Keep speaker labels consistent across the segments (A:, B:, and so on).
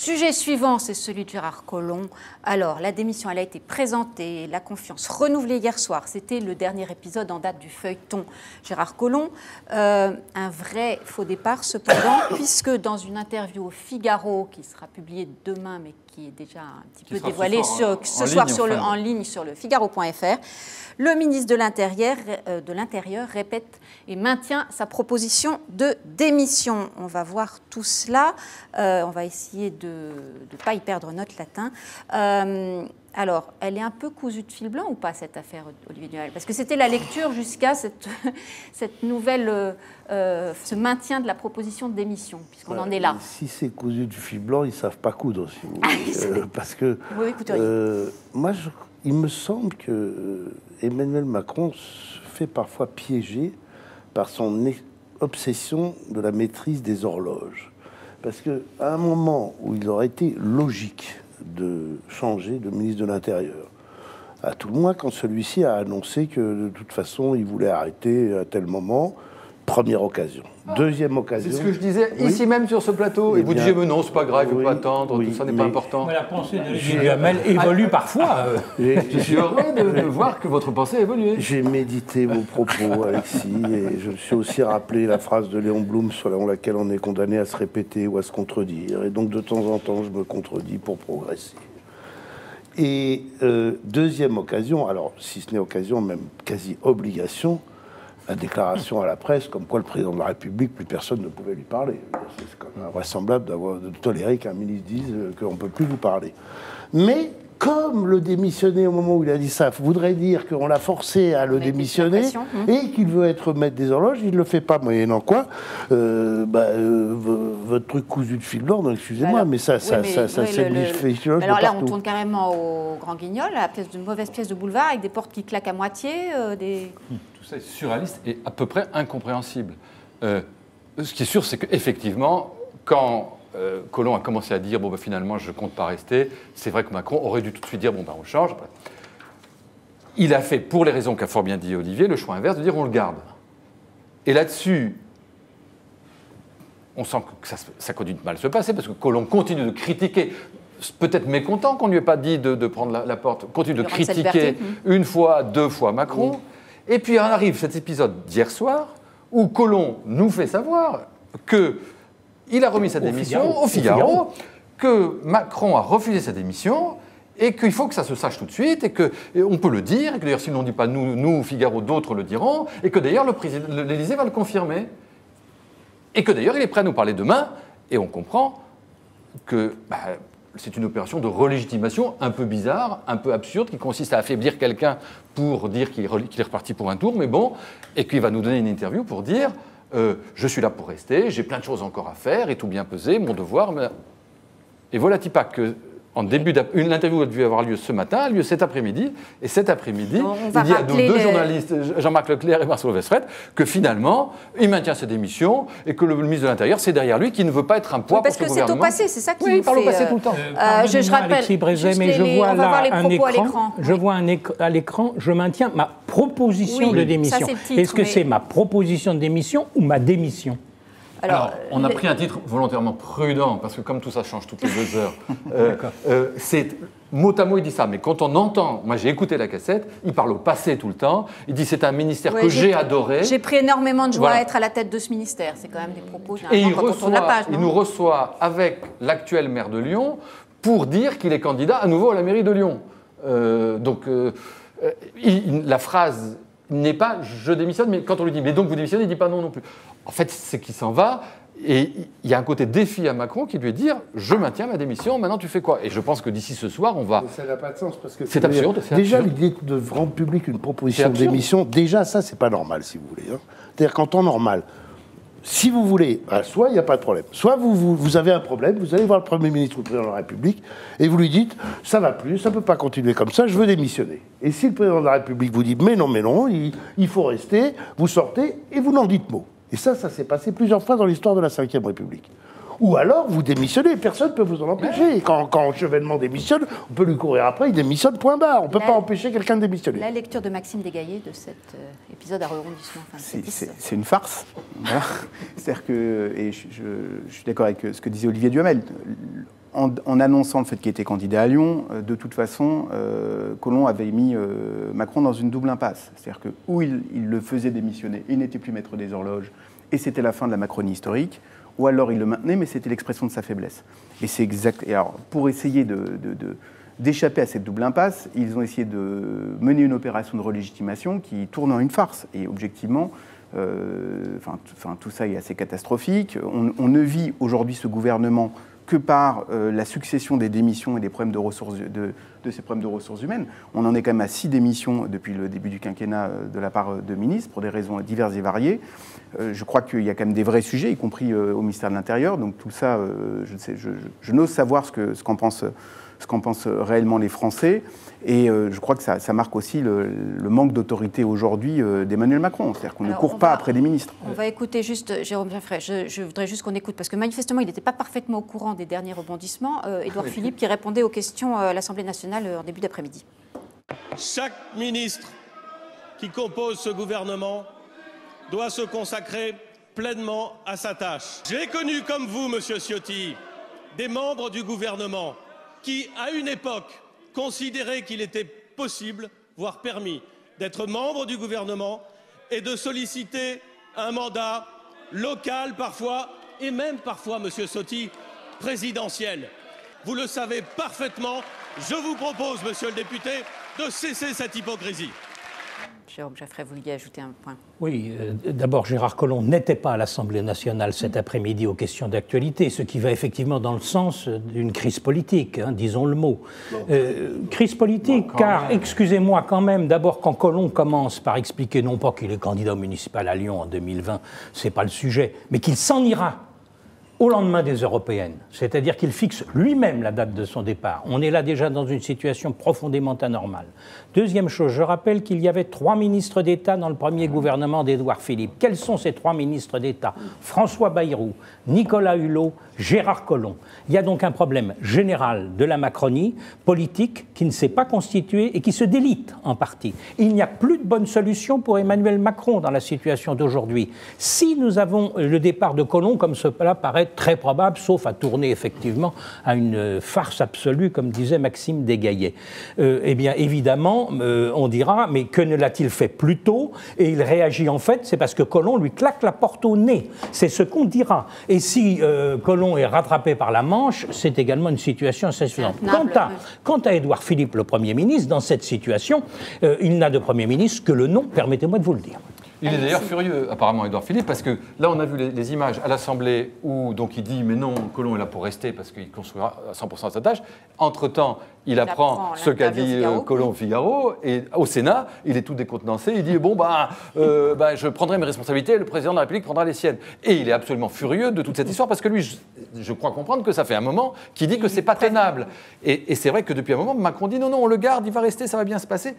A: Sujet suivant, c'est celui de Gérard Collomb. Alors, la démission, elle a été présentée, la confiance renouvelée hier soir. C'était le dernier épisode en date du feuilleton Gérard Collomb. Un vrai faux départ, cependant, puisque dans une interview au Figaro, qui sera publiée demain, mais qui est déjà un petit peu dévoilée ce soir en ligne sur le Figaro.fr, le ministre de l'Intérieur répète et maintient sa proposition de démission. On va voir tout cela. On va essayer de ne pas y perdre notre latin. Alors, elle est un peu cousue de fil blanc ou pas, cette affaire, Olivier Duhamel? Parce que c'était la lecture jusqu'à cette nouvelle, ce maintien de la proposition de démission, puisqu'on en est là.
B: Si c'est cousu de fil blanc, ils ne savent pas coudre, si vous voulez. Parce que moi, il me semble que Emmanuel Macron se fait parfois piéger par son obsession de la maîtrise des horloges. Parce qu'à un moment où il aurait été logique de changer de ministre de l'Intérieur, à tout le moins quand celui-ci a annoncé que de toute façon il voulait arrêter à tel moment, première occasion. Deuxième occasion.
C: C'est ce que je disais ici même sur ce plateau. Et vous disiez, mais non, c'est pas grave, il ne faut pas attendre, tout ça n'est pas important.
D: La pensée d'Olivier Duhamel évolue parfois.
C: Je suis heureux de voir que votre pensée a évolué.
B: J'ai médité vos propos, Alexis, et je me suis aussi rappelé la phrase de Léon Blum selon laquelle on est condamné à se répéter ou à se contredire. Et donc, de temps en temps, je me contredis pour progresser. Et deuxième occasion, alors si ce n'est occasion, même quasi obligation, la déclaration à la presse comme quoi le président de la République, plus personne ne pouvait lui parler. C'est quand même invraisemblable de tolérer qu'un ministre dise qu'on ne peut plus vous parler. Mais comme le démissionner au moment où il a dit ça voudrait dire qu'on l'a forcé à le démissionner et qu'il veut être maître des horloges, il ne le fait pas, moyennant quoi votre truc cousu de fil blanc, excusez-moi, mais ça s'ébliche.
A: Alors là, on tourne carrément au Grand Guignol, à une mauvaise pièce de boulevard avec des portes qui claquent à moitié,
C: Tout ça est surréaliste et à peu près incompréhensible. Ce qui est sûr, c'est qu'effectivement, quand Collomb a commencé à dire bon, finalement, je ne compte pas rester, c'est vrai que Macron aurait dû tout de suite dire bon, on change. Il a fait, pour les raisons qu'a fort bien dit Olivier, le choix inverse de dire on le garde. Et là-dessus, on sent que ça continue de mal se passer parce que Collomb continue de critiquer. Peut-être mécontent qu'on ne lui ait pas dit de prendre la porte, continue de critiquer une fois, deux fois Macron. Et puis arrive cet épisode d'hier soir où Collomb nous fait savoir qu'il a remis sa démission au Figaro, que Macron a refusé sa démission et qu'il faut que ça se sache tout de suite et qu'on peut le dire, et que d'ailleurs si on ne dit pas nous, Figaro, d'autres le diront, et que d'ailleurs l'Élysée va le confirmer. Et que d'ailleurs il est prêt à nous parler demain, et on comprend que c'est une opération de relégitimation un peu bizarre, un peu absurde, qui consiste à affaiblir quelqu'un pour dire qu'il est reparti pour un tour, mais bon, et qu'il va nous donner une interview pour dire je suis là pour rester, j'ai plein de choses encore à faire, et tout bien pesé, mon devoir. Et voilà pas que l'interview a dû avoir lieu ce matin, a lieu cet après-midi, et cet après-midi, il dit à nos deux journalistes, Jean-Marc Leclerc et Marcelo Vesfred, que finalement, il maintient sa démission, et que le ministre de l'Intérieur, c'est derrière lui, qui ne veut pas être un poids pour ce gouvernement.
A: Parce que c'est au passé, c'est ça qui
C: il parle au passé tout le temps.
A: Je rappelle,
D: Alexis Brézet, mais je vois là un écran, je vois à l'écran, je maintiens ma proposition de démission. Est-ce que c'est ma proposition de démission ou ma démission ?
C: Alors, on a pris un titre volontairement prudent, parce que comme tout ça change toutes les 2 heures, c'est mot à mot, il dit ça. Mais quand on entend, moi j'ai écouté la cassette, il parle au passé tout le temps, il dit c'est un ministère que j'ai adoré.
A: J'ai pris énormément de joie à être à la tête de ce ministère. C'est quand même des propos,
C: et il nous reçoit avec l'actuel maire de Lyon pour dire qu'il est candidat à nouveau à la mairie de Lyon. La phrase n'est pas « je démissionne », mais quand on lui dit « mais donc vous démissionnez », il ne dit pas non plus. En fait, c'est qu'il s'en va, et il y a un côté défi à Macron qui lui est de dire « je maintiens ma démission, maintenant tu fais quoi ?» Et je pense que d'ici ce soir, on va...
B: Mais ça n'a pas de sens, parce que
C: c'est absurde.
B: Déjà, l'idée de rendre public une proposition de démission, déjà ça, c'est pas normal, si vous voulez. C'est-à-dire qu'en temps normal, si vous voulez, soit il n'y a pas de problème, soit vous avez un problème, vous allez voir le Premier ministre ou le Président de la République, et vous lui dites « ça va plus, ça ne peut pas continuer comme ça, je veux démissionner ». Et si le Président de la République vous dit « mais non, il faut rester », vous sortez et vous n'en dites mot. Et ça s'est passé plusieurs fois dans l'histoire de la Ve République. Ou alors, vous démissionnez, personne ne peut vous en empêcher. Quand Chevènement démissionne, on peut lui courir après, il démissionne, point barre. On ne peut pas empêcher quelqu'un de démissionner.
A: La lecture de Maxime Desgaillés de cet épisode à rebondissement.
E: C'est une farce. Voilà. C'est-à-dire que, et je suis d'accord avec ce que disait Olivier Duhamel, en annonçant le fait qu'il était candidat à Lyon, de toute façon, Collomb avait mis Macron dans une double impasse. C'est-à-dire que où il le faisait démissionner, il n'était plus maître des horloges, et c'était la fin de la Macronie historique, ou alors il le maintenait, mais c'était l'expression de sa faiblesse. Et c'est exact. Et alors, pour essayer d'échapper à cette double impasse, ils ont essayé de mener une opération de relégitimation qui tourne en une farce. Et objectivement, tout ça est assez catastrophique. On ne vit aujourd'hui ce gouvernement que par la succession des démissions et des problèmes de ces problèmes de ressources humaines. On en est quand même à 6 démissions depuis le début du quinquennat de la part de ministres, pour des raisons diverses et variées. Je crois qu'il y a quand même des vrais sujets, y compris au ministère de l'Intérieur. Donc tout ça, je n'ose savoir ce qu'en pensent réellement les Français. Et je crois que ça marque aussi le manque d'autorité aujourd'hui d'Emmanuel Macron. C'est-à-dire qu'on ne court pas après des ministres.
A: On va écouter juste Jérôme Jaffray. Je voudrais juste qu'on écoute, parce que manifestement, il n'était pas parfaitement au courant des derniers rebondissements. Édouard Philippe, qui répondait aux questions à l'Assemblée nationale en début d'après-midi.
F: Chaque ministre qui compose ce gouvernement doit se consacrer pleinement à sa tâche. J'ai connu, comme vous, monsieur Ciotti, des membres du gouvernement qui, à une époque, considéraient qu'il était possible, voire permis, d'être membre du gouvernement et de solliciter un mandat local parfois, et même parfois, monsieur Ciotti, présidentiel. Vous le savez parfaitement. Je vous propose, monsieur le député, de cesser cette hypocrisie.
A: Jérôme Jaffray, vous vouliez ajouter un point.
D: Oui, d'abord, Gérard Collomb n'était pas à l'Assemblée nationale cet après-midi aux questions d'actualité, ce qui va effectivement dans le sens d'une crise politique, disons le mot. Crise politique, car, excusez-moi quand même, d'abord quand Collomb commence par expliquer non pas qu'il est candidat au municipal à Lyon en 2020, c'est pas le sujet, mais qu'il s'en ira au lendemain des européennes, c'est-à-dire qu'il fixe lui-même la date de son départ. On est là déjà dans une situation profondément anormale. Deuxième chose, je rappelle qu'il y avait 3 ministres d'État dans le premier gouvernement d'Édouard Philippe. Quels sont ces 3 ministres d'État? François Bayrou, Nicolas Hulot, Gérard Collomb. Il y a donc un problème général de la Macronie, politique, qui ne s'est pas constitué et qui se délite en partie. Il n'y a plus de bonne solution pour Emmanuel Macron dans la situation d'aujourd'hui. Si nous avons le départ de Collomb, comme cela paraît très probable, sauf à tourner effectivement à une farce absolue, comme disait Maxime Desgaillets. Eh bien, évidemment, on dira, mais que ne l'a-t-il fait plus tôt? Et il réagit en fait, c'est parce que Collomb lui claque la porte au nez. C'est ce qu'on dira. Et si Collomb est rattrapé par la manche, c'est également une situation assez suffisante. Quant à Édouard Philippe, le Premier ministre, dans cette situation, il n'a de Premier ministre que le nom, permettez-moi de vous le dire.
C: Il est d'ailleurs furieux, apparemment, Édouard Philippe, parce que là, on a vu les images à l'Assemblée où donc, il dit « mais non, Collomb est là pour rester parce qu'il construira à 100% sa tâche ». Entre-temps, il apprend ce qu'a dit Collomb au Figaro, et au Sénat, il est tout décontenancé, il dit « bon, je prendrai mes responsabilités, le président de la République prendra les siennes ». Et il est absolument furieux de toute cette histoire, parce que lui, je crois comprendre que ça fait un moment qu'il dit que c'est pas tenable. Et c'est vrai que depuis un moment, Macron dit « non, non, on le garde, il va rester, ça va bien se passer ».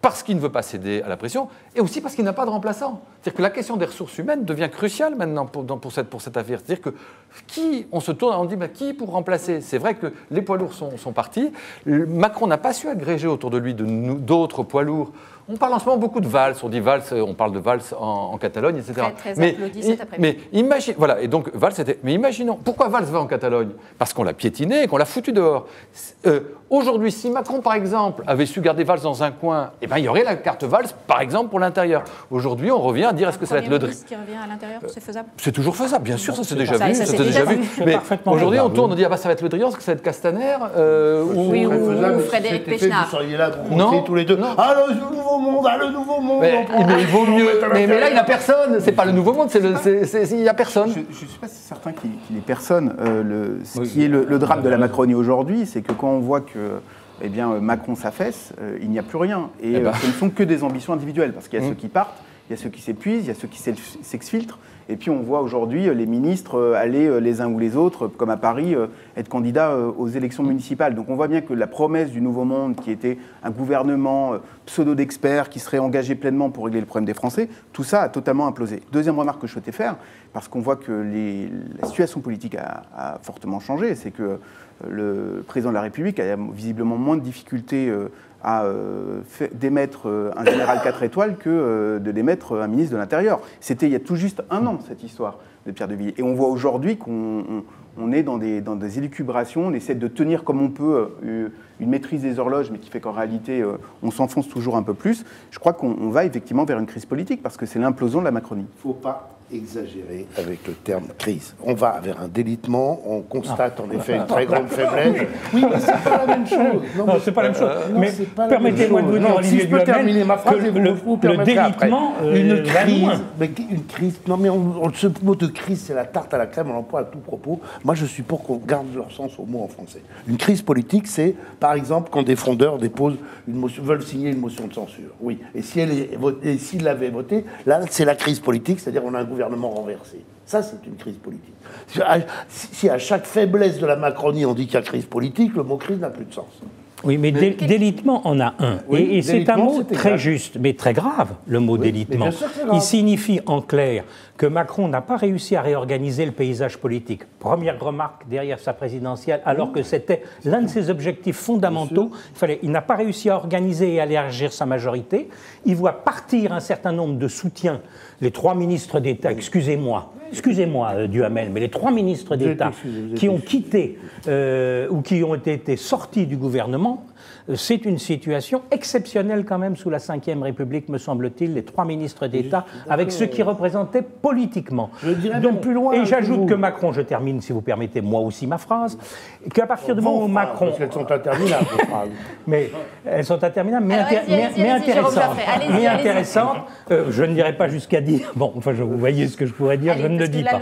C: Parce qu'il ne veut pas céder à la pression, et aussi parce qu'il n'a pas de remplaçant. C'est-à-dire que la question des ressources humaines devient cruciale maintenant pour cette affaire. C'est-à-dire que on se tourne, on dit qui pour remplacer? C'est vrai que les poids lourds sont partis. Macron n'a pas su agréger autour de lui d'autres poids lourds. On parle en ce moment beaucoup de Valls, on dit Valls, on parle de Valls en Catalogne, etc.
A: Très applaudi cet après-midi.
C: Mais imagine, voilà, et donc Valls était. Mais imaginons, pourquoi Valls va en Catalogne? Parce qu'on l'a piétiné et qu'on l'a foutu dehors. Aujourd'hui, si Macron, par exemple, avait su garder Valls dans un coin, il y aurait la carte Valls, par exemple, pour l'intérieur. Aujourd'hui, on revient à dire est-ce que ça va être le Drian
A: qui revient à l'intérieur, c'est faisable?
C: C'est toujours faisable, bien sûr, ça c'est déjà vu. Mais aujourd'hui, on tourne, on dit ça va être le Drian, est-ce que ça va être Castaner
A: ou Frédéric Péchenard?
B: Vous seriez là, vous tous les deux. Ah, le nouveau monde, le nouveau monde.
C: Mais il vaut mieux. Mais là, il n'y a personne. C'est pas le nouveau monde, il n'y a personne.
E: Je ne suis pas certain qu'il n'y ait personne. Ce qui est le drame de la Macronie aujourd'hui, c'est que quand on voit que Macron s'affaisse, il n'y a plus rien. Et ce ne sont que des ambitions individuelles, parce qu'il y a ceux qui partent, il y a ceux qui s'épuisent, il y a ceux qui s'exfiltrent. Et puis on voit aujourd'hui les ministres aller les uns ou les autres, comme à Paris, être candidats aux élections municipales. Donc on voit bien que la promesse du Nouveau Monde, qui était un gouvernement pseudo-d'experts qui serait engagé pleinement pour régler le problème des Français, tout ça a totalement implosé. Deuxième remarque que je souhaitais faire, parce qu'on voit que la situation politique a fortement changé, c'est que le président de la République a visiblement moins de difficultés à démettre un général 4 étoiles que de démettre un ministre de l'Intérieur. C'était il y a tout juste un an, cette histoire. de Pierre de Villiers. Et on voit aujourd'hui qu'on est dans des élucubrations, on essaie de tenir comme on peut une maîtrise des horloges, mais qui fait qu'en réalité, on s'enfonce toujours un peu plus. Je crois qu'on va effectivement vers une crise politique, parce que c'est l'implosion de la Macronie.
B: Il ne faut pas exagérer avec le terme crise. On va vers un délitement, on constate en effet une très grande faiblesse. Oui, mais c'est pas la même chose.
D: Non, c'est pas la même chose. Mais permettez-moi de vous dire, Olivier
B: si je peux terminer ma phrase, vous
D: le délitement,
B: une crise. Non, mais ce mot de crise, c'est la tarte à la crème, on l'emploie à tout propos. Moi, je suis pour qu'on garde leur sens au mot en français. Une crise politique, c'est, par exemple, quand des frondeurs déposent veulent signer une motion de censure. Oui. Et s'ils l'avaient votée, là, c'est la crise politique, c'est-à-dire on a un gouvernement renversé. Ça, c'est une crise politique. Si à chaque faiblesse de la Macronie, on dit qu'il y a crise politique, le mot crise n'a plus de sens.
D: Oui, mais délitement en a un. Oui, et c'est un mot très juste, mais très grave, le mot délitement. Il signifie en clair que Macron n'a pas réussi à réorganiser le paysage politique. Première remarque derrière sa présidentielle, alors que c'était l'un de ses objectifs fondamentaux. Il n'a pas réussi à organiser et à élargir sa majorité. Il voit partir un certain nombre de soutiens. Les 3 ministres d'État, excusez-moi Duhamel, mais les 3 ministres d'État qui ont quitté ou qui ont été sortis du gouvernement, c'est une situation exceptionnelle quand même sous la Ve République, me semble-t-il, les 3 ministres d'État, avec ce qu'ils représentaient politiquement.
B: Je dirais même plus loin.
D: Et j'ajoute que Macron, je termine si vous permettez moi aussi ma phrase, qu'à partir du moment où Macron...
B: Parce qu'elles sont interminables, vos phrases.
D: Mais elles sont interminables, mais intéressantes. Je ne dirais pas jusqu'à dire... Bon, enfin, vous voyez ce que je pourrais dire, je ne le dis pas.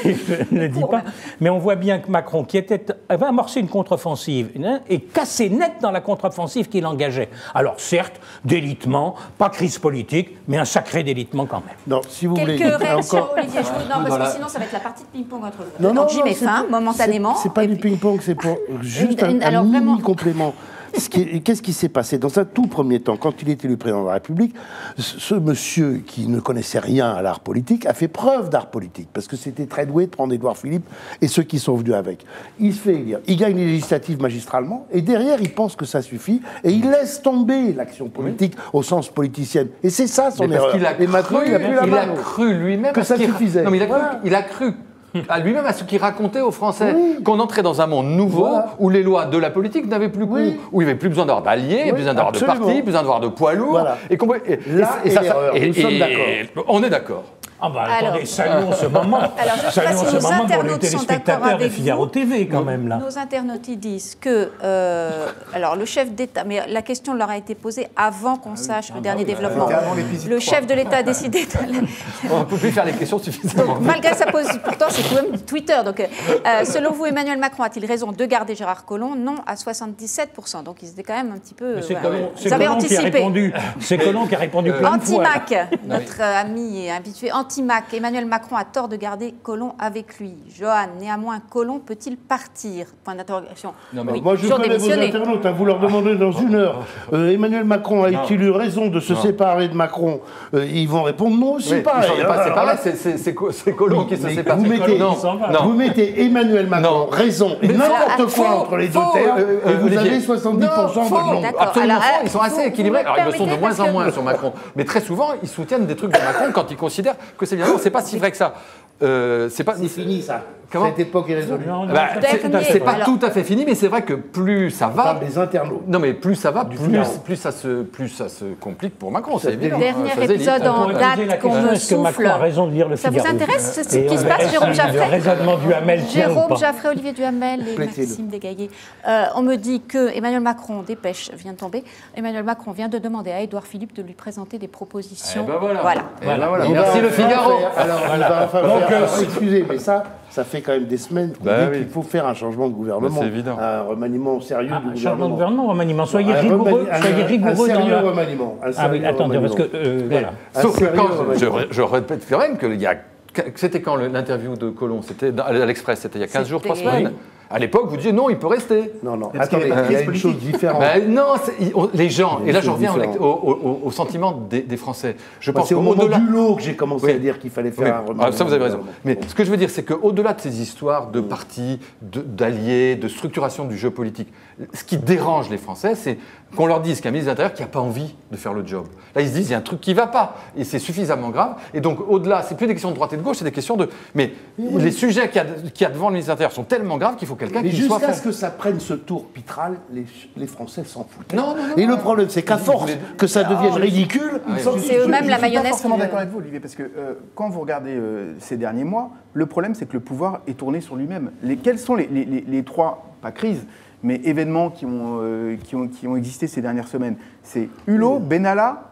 D: Je ne le dis pas. Mais on voit bien que Macron, qui avait amorcé une contre-offensive, est cassé net dans la contre-offensive qu'il engageait. Alors, certes, délitement, pas crise politique, mais un sacré délitement quand même.
B: Non, si vous voulez...
A: Quelques réactions, Olivier. Non, parce que sinon, ça va être la partie de ping-pong entre vous. Donc, j'y mets fin, momentanément.
B: C'est pas du ping-pong, c'est pour juste un mini complément. Qu'est-ce qui s'est passé? Dans un tout premier temps, quand il est élu président de la République, ce monsieur qui ne connaissait rien à l'art politique a fait preuve d'art politique, parce que c'était très doué de prendre Édouard Philippe et ceux qui sont venus avec. Il se fait élire, il gagne les législatives magistralement, et derrière, il pense que ça suffit, et il laisse tomber l'action politique au sens politicienne. Et c'est ça son erreur.
C: Et maintenant, il a cru lui-même
B: que ça suffisait.
C: Non, mais il a cru à lui-même à ce qu'il racontait aux Français, qu'on entrait dans un monde nouveau où les lois de la politique n'avaient plus cours, où il n'y avait plus besoin d'avoir d'alliés, plus besoin d'avoir de partis, plus besoin d'avoir de poids lourds.
B: Nous sommes d'accord.
C: On est d'accord.
D: Ah bah attendez, saluons ce moment. Saluons ce moment pour les téléspectateurs de Figaro TV quand même là.
A: Nos internautes ils disent que alors le chef d'État, mais la question leur a été posée avant qu'on sache le dernier développement. Le chef de l'État a décidé.
C: On ne peut plus faire les questions suffisamment.
A: Donc, malgré sa position, pourtant c'est tout de même Twitter. Donc selon vous, Emmanuel Macron a-t-il raison de garder Gérard Collomb? Non, à 77%. Donc ils étaient quand même un petit peu.
D: Vous avez anticipé. C'est Collomb qui a répondu plein de fois.
A: Anti-Mac, notre ami et habitué. Anti-Mac, Emmanuel Macron a tort de garder Collomb avec lui. Johan, néanmoins, Collomb peut-il partir? Point d'interrogation.
B: Oui, moi, je connais vos internautes, vous leur demandez dans une heure. Emmanuel Macron a-t-il eu raison de se séparer de Macron? Ils vont répondre non aussi, pareil.
C: Ils ne sont pas séparés, c'est Collomb qui se sépare.
B: Vous mettez Emmanuel Macron raison et n'importe quoi entre les deux termes, et vous avez 70% de non.
C: Absolument faux, ils sont assez équilibrés. Alors, ils le sont de moins en moins sur Macron. Mais très souvent, ils soutiennent des trucs de Macron quand ils considèrent que c'est pas si vrai que ça.
B: C'est fini ça. Cette époque est résolue.
C: C'est pas tout à fait fini, mais c'est vrai que plus ça va.
B: Des internautes.
C: Non, mais plus ça va, plus ça se complique pour Macron. C'est évident.
A: Dernier épisode en date qu'on me souffle.
D: Macron a raison de lire le Figaro.
A: Ça vous intéresse ce qui se passe, Jérôme Jaffray?
D: Le raisonnement Duhamel tient ou pas?
A: Jérôme Jaffray, Olivier Duhamel et Maxime Desgaillés. On me dit que Emmanuel Macron, dépêche vient de tomber. Emmanuel Macron vient de demander à Édouard Philippe de lui présenter des propositions.
C: Voilà. Merci le Figaro.
B: Alors, il va falloir excusez, mais ça fait quand même des semaines qu'on dit qu'il faut faire un changement de gouvernement.
C: C'est évident.
B: Un remaniement sérieux du gouvernement.
D: Changement de gouvernement, remaniement. Soyez rigoureux.
B: Un sérieux remaniement.
D: Ah oui, attendez, parce que voilà.
C: Sauf que je répète quand même qu'il y a... C'était quand l'interview de Collomb? C'était à l'Express, c'était il y a 15 jours, 3 semaines. À l'époque, vous disiez non, il peut rester.
B: Non,
E: Parce
B: attendez,
E: qu'il y avait
B: il y a
E: une
B: une
E: crise
B: chose différente.
C: Non, les gens, et là je reviens
B: différente.
C: au sentiment des Français. Je pense
B: C'est au moment
C: qu'au-delà.
B: du lot que j'ai commencé
C: Oui.
B: à dire qu'il fallait
C: Oui.
B: faire un remaniement.
C: Ça, vous avez raison.
B: Bon.
C: Mais ce que je veux dire, c'est qu'au-delà de ces histoires de partis, d'alliés, de structuration du jeu politique, ce qui dérange les Français, c'est qu'on leur dise qu'un ministre de l'Intérieur qui n'a pas envie de faire le job. Là, ils se disent, il y a un truc qui ne va pas. Et c'est suffisamment grave. Et donc, au-delà, c'est plus des questions de droite et de gauche, c'est des questions de... Mais les sujets qu'il y a devant le ministre de l'Intérieur sont tellement graves qu'il faut quelqu'un
B: Mais
C: qui soit
B: jusqu'à
C: fait.
B: ce que ça prenne ce tour pitral, les Français s'en foutent.
C: Non.
B: Et le problème, c'est qu'à force que ça devienne ridicule,
A: C'est eux-mêmes la
E: Je
A: mayonnaise.
E: suis pas forcément
A: qui-
E: d'accord avec vous, Olivier, parce que quand vous regardez ces derniers mois, le problème, c'est que le pouvoir est tourné sur lui-même. Quelles sont les trois, pas crises, mais événements qui ont existé ces dernières semaines? C'est Hulot, Benalla,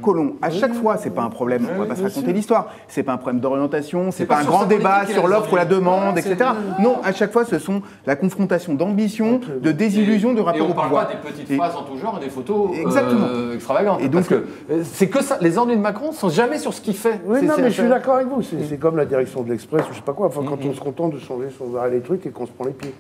E: Collomb. À chaque fois, c'est pas un problème, on va pas se raconter l'histoire, c'est pas un problème d'orientation, c'est pas un
C: sur
E: grand
C: sa
E: débat
C: politique
E: sur
C: qu'il a
E: l'offre ou la
C: désormais.
E: demande,
C: Voilà,
E: etc. Non, à chaque fois, ce sont la confrontation d'ambition, de désillusion, de
C: Et
E: rapport
C: on
E: au
C: parle
E: pouvoir.
C: pas des petites
E: Et-
C: phrases en tout genre et des photos
E: Exactement.
C: extravagantes.
E: Et donc,
C: parce que c'est que ça, les ennuis de Macron sont jamais sur ce qu'il fait.
B: oui, non,
C: C'est-
B: mais je
C: c'est-
B: suis d'accord avec vous. C'est comme la direction de l'Express ou je sais pas quoi. Enfin, quand on se contente de changer sans arrêt les trucs et qu'on se prend les pieds.